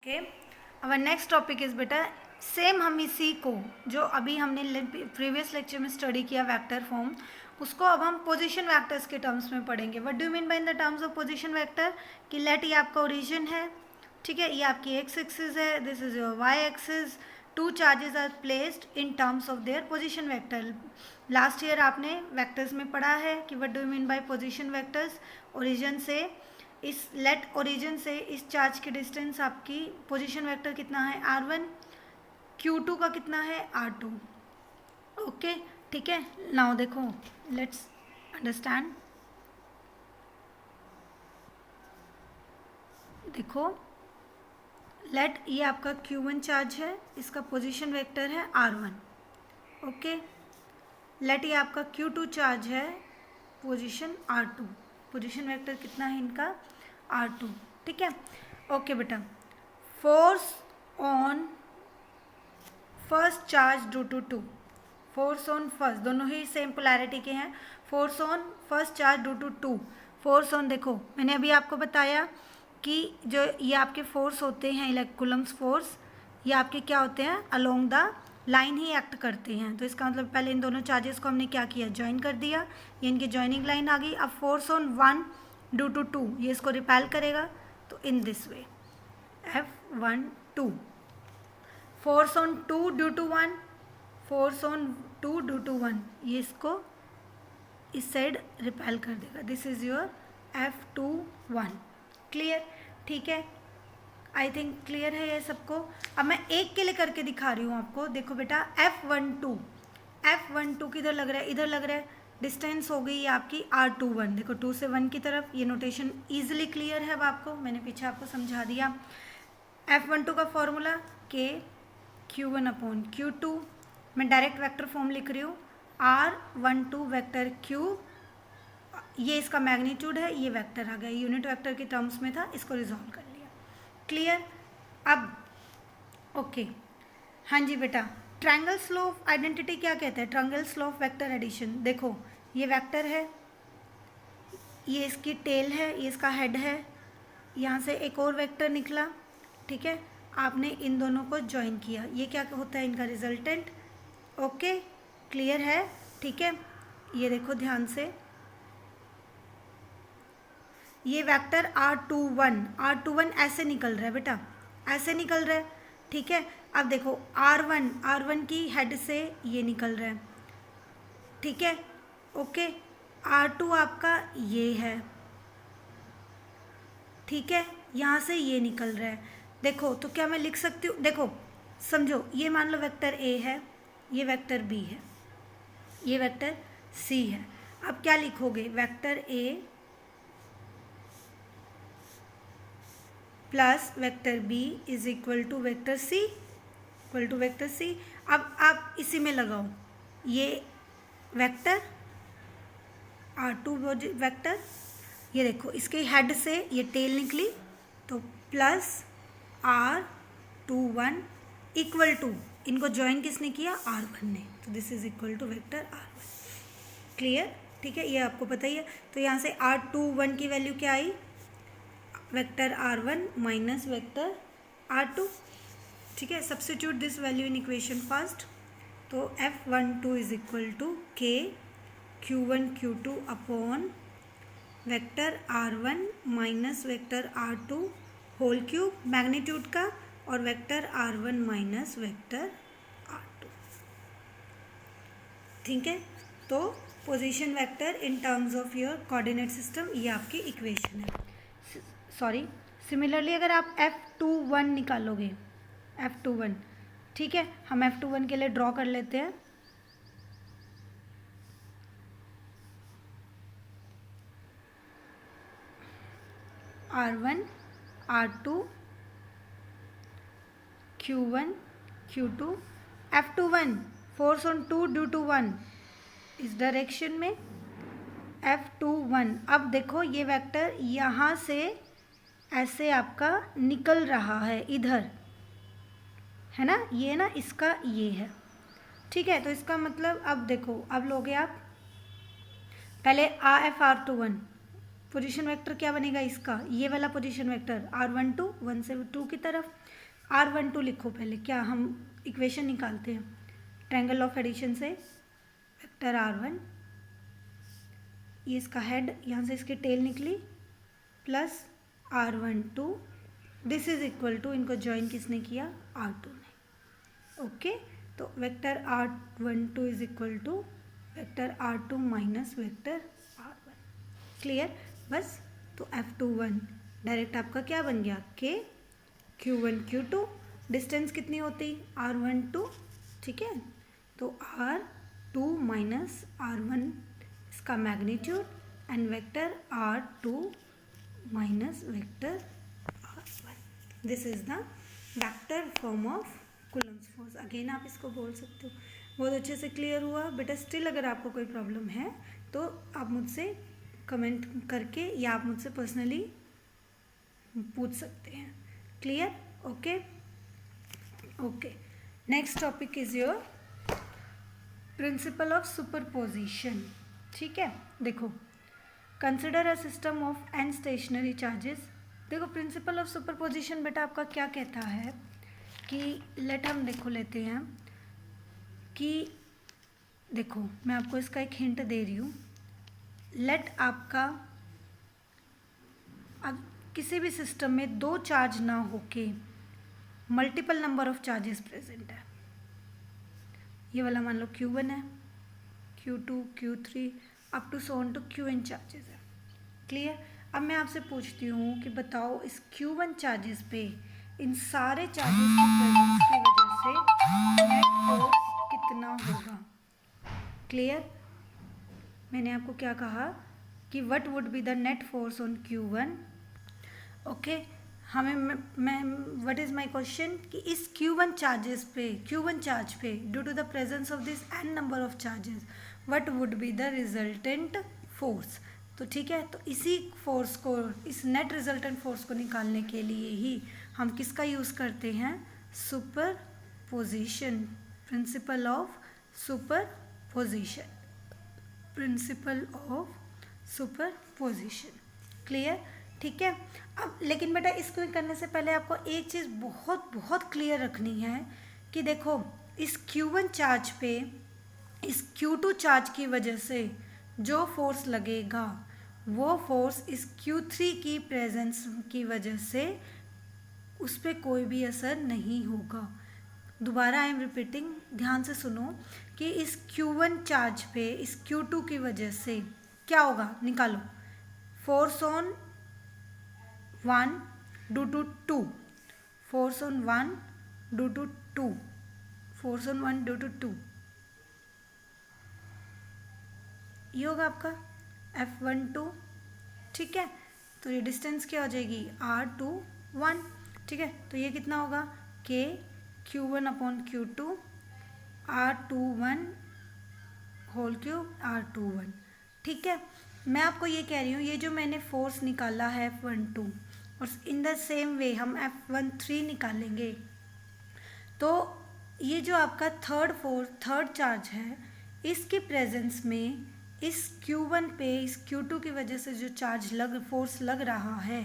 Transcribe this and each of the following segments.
Okay, our next topic is बेटा same हम इसी को जो अभी हमने प्रीवियस लेक्चर में स्टडी किया वेक्टर फॉर्म, उसको अब हम पोजीशन वेक्टर्स के टर्म्स में पढ़ेंगे. What do you mean by in the terms of position vector कि लेट ये आपका ओरिजिन है, ठीक है, ये आपकी एक्स एक्सिस है, this is your y axis, two charges are placed in terms of their position vector. Last year आपने वेक्टर्स में पढ़ा है कि what do you mean bye position vectors. Origin से इस लेट ओरिजिन से इस चार्ज की डिस्टेंस आपकी पोजीशन वेक्टर कितना है r1, q2 का कितना है r2. ओके ठीक है, नाउ देखो लेट्स अंडरस्टैंड. देखो लेट ये आपका q1 चार्ज है, इसका पोजीशन वेक्टर है r1. ओके, लेट ये आपका q2 चार्ज है, पोजीशन r2. पोजीशन वेक्टर कितना है इनका r2. ठीक है. ओके बेटा, force on first charge due to 2, force on first, दोनों ही सेम पोलैरिटी के हैं. Force on first charge due to 2, force on, देखो मैंने अभी आपको बताया कि जो ये आपके फोर्स होते हैं लाइक कूलम्स फोर्स, ये आपके क्या होते हैं along the line he act करते हैं. तो इसका मतलब पहले इन दोनों चार्जेस को हमने क्या किया, ज्वाइन कर दिया, ये इनकी ज्वाइनिंग लाइन आ गई. अब फोर्स ऑन 1 ड्यू टू 2, ये इसको रिपेल करेगा, तो in this way F1 2. Force on 2 due to 1, force on 2 due to 1, ये इसको इस साइड रिपेल कर देगा. This is your F21. Clear. ठीक है, आई थिंक क्लियर है ये सबको. अब मैं एक के लिए करके दिखा रही हूँ आपको. देखो बेटा F12, F12 किधर लग रहा है, इधर लग रहा है. डिस्टेंस हो गई आपकी R21. देखो 2 से 1 की तरफ, ये नोटेशन इजीली क्लियर है अब आपको, मैंने पीछे आपको समझा दिया. F12 का formula K Q1 upon Q2. मैं डायरेक्ट वेक्टर फॉर्म लिख रही हूँ. R12 वेक्टर Q, ये इसका मैग्नीट्यूड है, ये वेक्टर आ गया, यूनिट वेक्टर के टर्म्स में था, इसको रिजॉल्व कर लिया. क्लियर. अब ओके, हाँ जी बेटा, ट्रायंगल स्लोप आइडेंटिटी क्या कहते हैं, ट्रायंगल स्लोप वेक्टर एडिशन. देखो ये वेक्टर है, ये इसकी टेल है, ये इसका हेड है, यहाँ से एक और वेक्टर निकला. ठीक है, आपने इन दोनों को ज्वाइन किया, ये क्या होता है इनका रिजल्टेंट. ओके क्लियर है. ठीक है, ये देखो ध्यान से, ये वेक्टर R21 ऐसे निकल रहा है बेटा, ऐसे निकल रहा है. ठीक है, अब देखो R1 की हेड से ये निकल रहा है. ठीक है. ओके, R2 आपका ये है. ठीक है, यहाँ से ये निकल रहा है. देखो तो क्या मैं लिख सकती हूँ, देखो समझो, ये मान लो वेक्टर A है, ये वेक्टर B है, ये वेक्टर C है. अब क्या लिखोगे, vector A plus vector B is equal to vector C, equal to vector C. अब आप इसी में लगाओ, ये वेक्टर R2 वेक्टर, ये देखो इसके हेड से ये टेल निकली, तो प्लस R21 इक्वल टू, इनको ज्वाइन किसने किया, R1 ने, तो this is equal to vector R1. Clear. ठीक है, ये आपको पता ही है. तो यहाँ से R21 की वैल्यू क्या आई, vector R1 minus vector R2. ठीक है, substitute this value in equation first. तो F12 is equal to K Q1 Q2 upon vector R1 minus vector R2 whole cube magnitude का, और vector R1 minus vector R2. ठीक है, तो position vector in terms of your coordinate system, ये आपकी equation है. Sorry, similarly अगर आप F21 निकालोगे, F21, ठीक है, हम F21 के लिए ड्रॉ कर लेते हैं. R1 R2 Q1 Q2 F21 force on 2 due to 1 इस डायरेक्शन में F21. अब देखो ये वेक्टर यहाँ से ऐसे आपका निकल रहा है, इधर है ना, ये ना इसका ये है. ठीक है, तो इसका मतलब अब देखो, अब लोगे आप पहले F R21 पोजीशन वेक्टर क्या बनेगा इसका, ये वाला पोजीशन वेक्टर r12 1 से 2 की तरफ। r12 लिखो पहले, क्या हम इक्वेशन निकालते हैं ट्रायंगल ऑफ एडिशन से, वेक्टर r1, ये इसका हेड, यहाँ से इसकी टेल निकली, plus r12, this is equal to, इनको ज्वाइन किसने किया, r2 ने। ओके, तो vector r12 is equal to vector r2 minus vector r1। Clear, बस। तो F21 डायरेक्ट आपका क्या बन गया, k Q1 Q2, डिस्टेंस कितनी होती, r12, ठीक है, तो r2 माइनस r1 इसका magnitude, and vector r2 minus vector r1, this is the vector form of Coulomb's force. Again आप इसको बोल सकते हो। बहुत अच्छे से क्लियर हुआ बेटा। स्टिल अगर आपको कोई प्रॉब्लम है तो आप मुझसे कमेंट करके या आप मुझसे पर्सनली पूछ सकते हैं। Clear, okay okay. Next topic is your principle of superposition. ठीक है, देखो, consider a system of n stationary charges. देखो, प्रिंसिपल ऑफ सुपरपोजिशन बेटा आपका क्या कहता है कि लेट हम देखो लेते हैं कि देखो, मैं आपको इसका एक हिंट दे रही हूँ। लेट आपका अब किसी भी सिस्टम में दो चार्ज ना होके multiple number of charges present है। ये वाला मान लो Q1 है, Q2, Q3 up to so on to Qn charges है। क्लियर। अब मैं आपसे पूछती हूँ कि बताओ इस Q1 चार्जेस पे इन सारे चार्जेस की प्रेजेंस की वजह से नेट फोर्स कितना होगा। क्लियर, मैंने आपको क्या कहा कि what would be the net force on Q1। Okay, हमें मैं व्हाट इज माय क्वेश्चन कि इस Q1 चार्जेस पे, Q1 चार्ज पे due to the presence of this n number of charges what would be the resultant force. तो ठीक है, तो इसी फोर्स को, इस नेट रिजल्टेंट फोर्स को निकालने के लिए ही हम किसका यूज़ करते हैं, superposition, principle of superposition, principle of superposition. Clear, ठीक है। अब लेकिन बेटा इसको करने से पहले आपको एक चीज़ बहुत बहुत क्लियर रखनी है कि देखो, इस Q1 चार्ज पे इस Q2 चार्ज की वजह से जो फोर्स लगेगा वो फोर्स इस Q3 की प्रेजेंस की वजह से उस पर कोई भी असर नहीं होगा। दोबारा आई एम रिपीटिंग, ध्यान से सुनो कि इस Q1 चार्ज पे इस Q2 की वजह से क्या होगा, निकालो। Force on 1 due to 2, force on 1 due to 2, force on 1 due to 2, ये होगा आपका F12। ठीक है, तो ये डिस्टेंस क्या हो जाएगी, R21। ठीक है, तो ये कितना होगा, K Q1 upon Q2 R21 whole cube R21। ठीक है, मैं आपको ये कह रही हूँ, ये जो मैंने फोर्स निकाला है F12 और इन द सेम वे हम F13 निकालेंगे, तो ये जो आपका थर्ड चार्ज है इसके प्रेजेंस में इस Q1 पे इस Q2 की वजह से जो फोर्स लग रहा है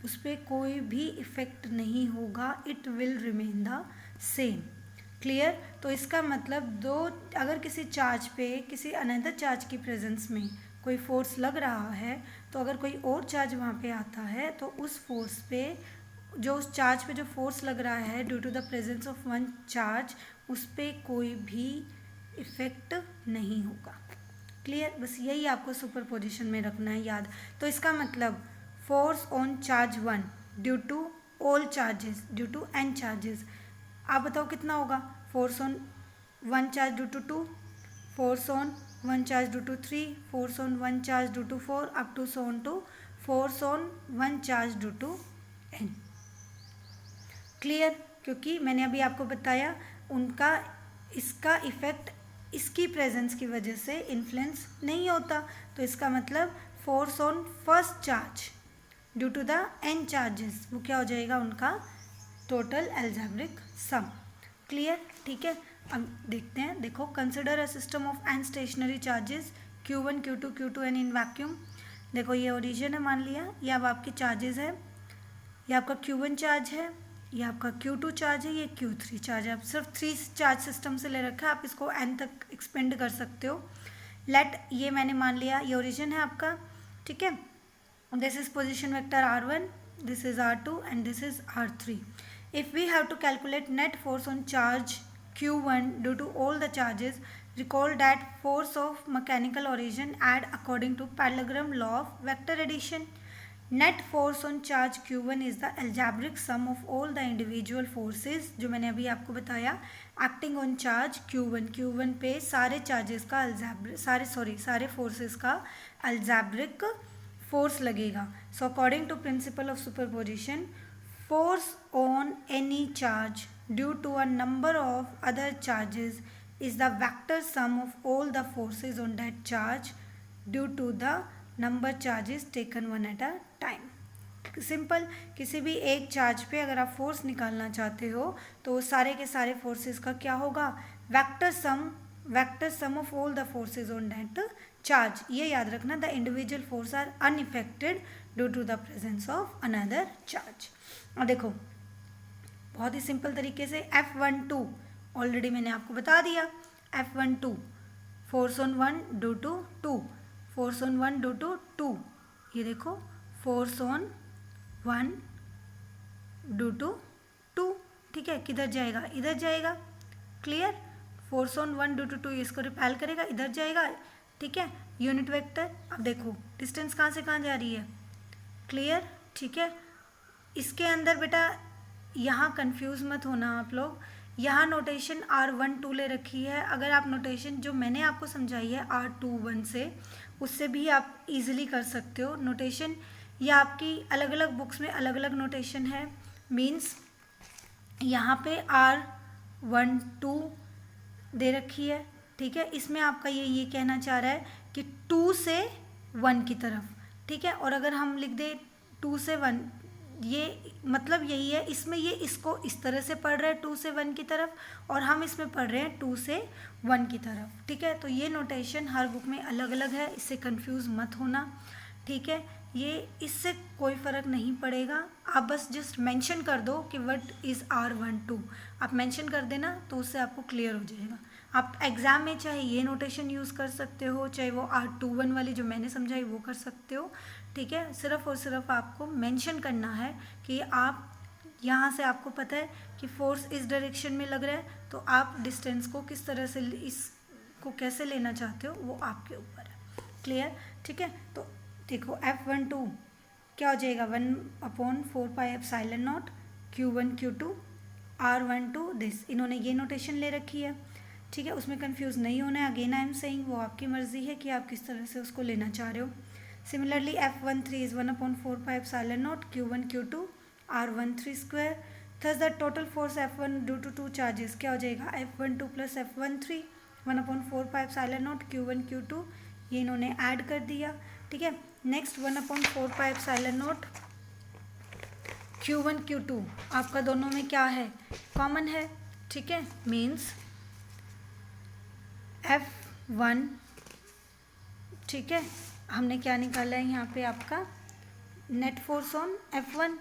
उस पर कोई भी इफेक्ट नहीं होगा, it will remain the same. Clear, तो इसका मतलब दो, अगर किसी चार्ज पे किसी अनदर चार्ज की प्रेजेंस में कोई फोर्स लग रहा है तो अगर कोई और चार्ज वहाँ पे आता है तो उस फोर्स पे, जो उस चार्ज पे जो फोर्स लग रहा है due to the presence of one charge, उस पर कोई भी इफेक्ट नहीं होगा। क्लियर, बस यही आपको सुपरपोजिशन में रखना है याद। तो इसका मतलब force on charge 1 due to all charges due to n charges, आप बताओ कितना होगा, force on 1 charge due to 2, force on 1 charge due to 3, force on 1 charge due to 4 up to so on to force on 1 charge due to n। Clear, क्योंकि मैंने अभी आपको बताया उनका इसका इफेक्ट इसकी प्रेजेंस की वजह से इन्फ्लुएंस नहीं होता, तो इसका मतलब force on first charge due to the n charges वो क्या हो जाएगा, उनका टोटल एल्जेब्रिक सम। क्लियर, ठीक है। अब देखते हैं, देखो, consider a system of n stationary charges Q1 Q2 Q2n in vacuum. देखो ये ओरिजिन है मान लिया, ये अब आपके चार्जेस है, ये आपका Q1 चार्ज है, ये आपका Q2 चार्ज है, ये Q3 चार्ज है। आप सिर्फ 3 चार्ज सिस्टम से ले रखा है, आप इसको n तक एक्सपेंड कर सकते हो। लेट ये मैंने मान लिया ये ओरिजिन है आपका, ठीक है। This is position vector R1, this is R2 and this is R3. If we have to calculate net force on charge Q1 due to all the charges, recall that force of mechanical origin add according to parallelogram law of vector addition. Net force on charge Q1 is the algebraic sum of all the individual forces, जो मैंने अभी आपको बताया, acting on charge Q1, Q1 पे सारे charges का सारे forces का algebraic फोर्स लगेगा। So according to principle of superposition, force on any charge due to a number of other charges is the vector sum of all the forces on that charge due to the number charges taken one at a time. Simple, किसी भी एक charge पे अगर आप force निकालना चाहते हो तो सारे के सारे फोर्सेस का क्या होगा, vector sum of all the forces on that charge. ये याद रखना, the individual force are unaffected due to the presence of another charge. और देखो बहुत ही सिंपल तरीके से F12 ऑलरेडी मैंने आपको बता दिया, F12 force on 1 due to 2, force on 1 due to 2, ये देखो फोर्स ऑन 1 ड्यू टू 2, ठीक है। किधर जाएगा, इधर जाएगा, clear. Force on 1 due to 2 इसको रिपेल करेगा, इधर जाएगा, ठीक है। यूनिट वेक्टर, अब देखो डिस्टेंस कहाँ से कहाँ जा रही है, क्लियर, ठीक है। इसके अंदर बेटा यहाँ कंफ्यूज मत होना आप लोग, यहाँ नोटेशन R12 ले रखी है। अगर आप नोटेशन जो मैंने आपको समझाई है R21 से, उससे भी आप इजीली कर सकते हो नोटेशन। ये आपकी अलग अलग बुक्स में अलग अलग नोटेशन है, मीन्स यहाँ पे R12 दे रखी है, ठीक है। इसमें आपका ये कहना चाह रहा है कि 2 से 1 की तरफ, ठीक है। और अगर हम लिख दे 2 से 1, ये मतलब यही है, इसमें ये इसको इस तरह से पढ़ रहे हैं 2 से 1 की तरफ, और हम इसमें पढ़ रहे हैं 2 से 1 की तरफ, ठीक है। तो ये नोटेशन हर बुक में अलग अलग है, इससे कंफ्यूज मत होना, ठीक है। ये इससे कोई फ़र्क नहीं पड़ेगा, आप बस जस्ट मेंशन कर दो कि व्हाट इज़ R12, आप मेंशन कर देना तो उससे आपको क्लियर हो जाएगा। आप एग्ज़ाम में चाहे ये नोटेशन यूज़ कर सकते हो, चाहे वो R21 वाली जो मैंने समझाई वो कर सकते हो, ठीक है। सिर्फ और सिर्फ आपको मेंशन करना है कि आप यहाँ से आपको पता है कि फोर्स इस डायरेक्शन में लग रहा है, तो आप डिस्टेंस को किस तरह से इसको कैसे लेना चाहते हो वो आपके ऊपर है, क्लियर, ठीक है। तो देखो F12 क्या हो जाएगा, 1/4 pi epsilon naught Q1 Q2 R12 this, इन्होंने ये नोटेशन ले रखी है, ठीक है। उसमें कंफ्यूज नहीं होना है, अगेन आई एम सेइंग वो आपकी मर्जी है कि आप किस तरह से उसको लेना चाह रहे हो। Similarly F13 is 1/4 pi epsilon naught Q1 Q2 R13 square. Thus the total force F1 due to 2 charges क्या हो जाएगा, F12 plus F13 1/4 pi epsilon naught Q1 Q2, ये इन्होंने ऐड कर दिया, ठीक है। Next 1/4 pi epsilon naught Q1 Q2 आपका दोनों में क्या है, कॉमन है, ठीक है। मीन्स F1, ठीक है, हमने क्या निकाला है यहाँ पे आपका नेट फोर्स ऑन F1,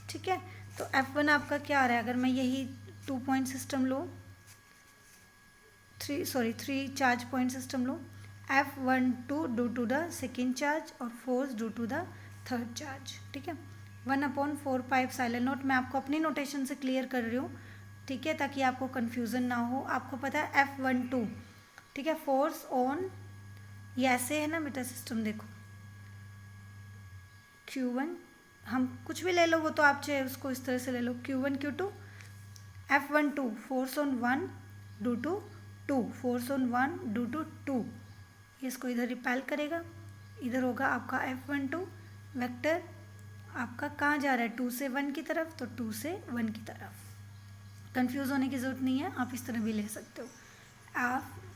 ठीक है। तो F1 आपका क्या आ रहा है, अगर मैं यही 2 पॉइंट सिस्टम लूँ, 3 चार्ज पॉइंट सिस्टम लूँ, F12 due to the second charge और force due to the third charge, ठीक है। 1/4 पाई एप्सिलॉन नॉट, मैं आपको अपनी नोटेशन से क्लियर कर रही हूँ, ठीक है, ताकि आपको कन्फ्यूज़न ना हो। आपको पता है F12, ठीक है, फोर्स ऑन, ये ऐसे है ना बेटा सिस्टम, देखो Q1, हम कुछ भी ले लो, वो तो आप चाहे उसको इस तरह से ले लो, Q1 Q2 F12 force on 1 due to 2, force on 1 due to 2, इसको इधर रिपेल करेगा, इधर होगा आपका F12 वेक्टर आपका कहाँ जा रहा है, 2 से 1 की तरफ, तो 2 से 1 की तरफ। कंफ्यूज होने की ज़रूरत नहीं है, आप इस तरह भी ले सकते हो।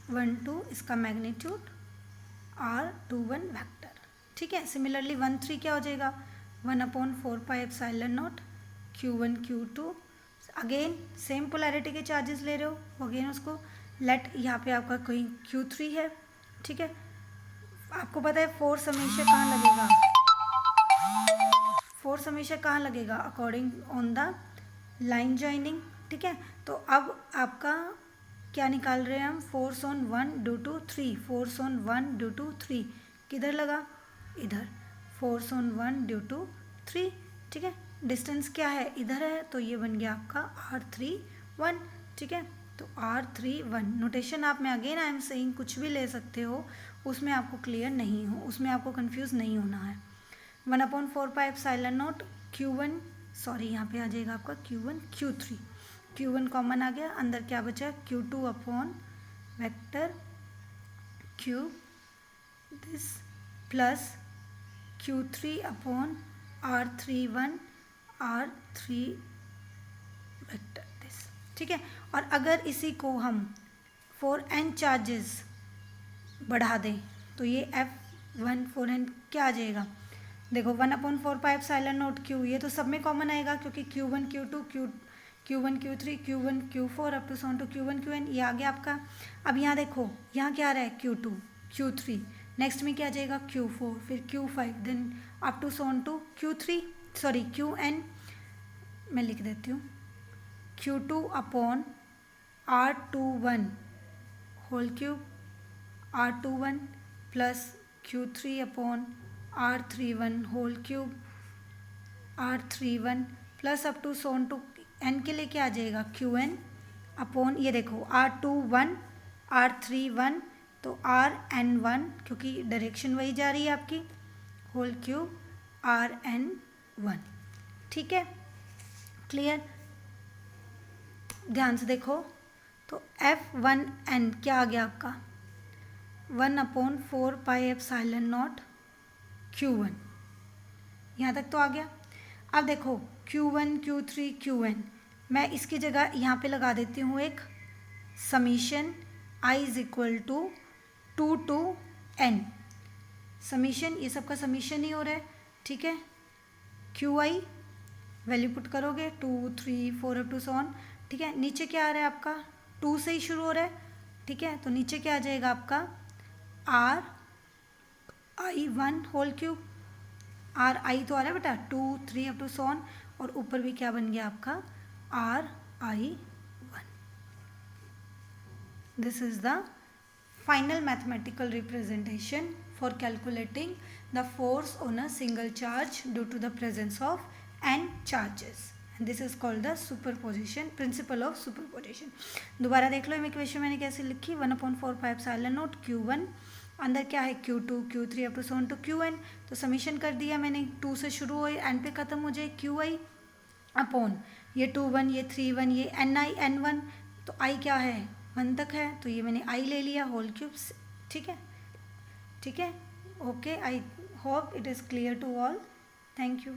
F12 इसका मैग्नीट्यूड R21 वेक्टर, ठीक है। सिमिलरली 13 क्या हो जाएगा, 1/4 pi epsilon naught Q1 Q2, again same polarity के चार्जेस ले रहे हो, अगेन उसको लेट, यहाँ पे आपका कोई Q3 है, ठीक है। आपको पता है फोर्स हमेशा कहाँ लगेगा, फोर्स हमेशा कहाँ लगेगा, according on the line joining. ठीक है, तो अब आपका क्या निकाल रहे हैं हम, force on 1 due to 3, force on 1 due to 3 किधर लगा, इधर, फोर्स ऑन 1 ड्यू टू 3। ठीक है, डिस्टेंस क्या है, इधर है, तो ये बन गया आपका R31। ठीक है, तो R31 नोटेशन आप में अगेन आई एम सेइंग कुछ भी ले सकते हो, उसमें आपको क्लियर नहीं हो, उसमें आपको कंफ्यूज नहीं होना है। 1/4πε0 Q1, सॉरी यहाँ पे आ जाएगा आपका Q1 Q3, Q1 कॉमन आ गया, अंदर क्या बचा, Q2 upon vector Q this plus Q3 upon R31 R3 vector this. ठीक है, और अगर इसी को हम फॉर n चार्जेस बढ़ा दें तो ये F1 फॉर n क्या आ जाएगा, देखो 1/4πε0 Q, ये तो सब में कॉमन आएगा क्योंकि Q1 Q2 Q1 Q3 Q1 Q4 up to son to Q1 Qn, ये आ गया आपका। अब यहाँ देखो, यहाँ क्या आ रहा है, Q2 Q3, नेक्स्ट में क्या आ जाएगा Q4, फिर Q5, then up to son to Q3, sorry Qn, मैं लिख देती हूँ Q2 upon R21 whole cube R21 plus Q3 upon R31 whole cube R31 plus up to son to n के लिए क्या आ जाएगा Qn अपॉन, ये देखो R21 R31 तो Rn1 क्योंकि डायरेक्शन वही जा रही है आपकी, होल क्यूब Rn1। ठीक है, क्लियर, ध्यान से देखो, तो F1n क्या आ गया आपका 1/4πε0 Q1, यहाँ तक तो आ गया। अब देखो Q1 Q3 Qn, मैं इसकी जगह यहाँ पे लगा देती हूँ एक summation i is equal to 2 to n, summation, ये सबका समीशन ही हो रहा है। ठीक है, Qi वैल्यू पुट करोगे 2 3 4 अप टू सॉन। ठीक है, नीचे क्या आ रहा है आपका, 2 से ही शुरू हो रहा है। ठीक है, तो नीचे क्या आ जाएगा आपका R1 होल क्यूब, RI तो आ रहा है बेटा 2 3 अप टू सॉन, और ऊपर भी क्या बन गया आपका RI1। This is the final mathematical representation for calculating the force on a single charge due to the presence of n charges, and this is called the superposition, principle of superposition. दोबारा देख लो equation मैंने कैसे लिखी, 1/4πε0 Q1, अंदर क्या है Q2 Q3 up to son to Qn, तो summation कर दिया मैंने, 2 से शुरू हो एंड पे खत्म हो जाए Qi अपॉन ये 2 1 ये 3 1 ये Ni N1, तो i क्या है 1 तक है, तो ये मैंने i ले लिया होल क्यूब। ठीक है, ठीक है, okay, I hope it is clear to all, thank you.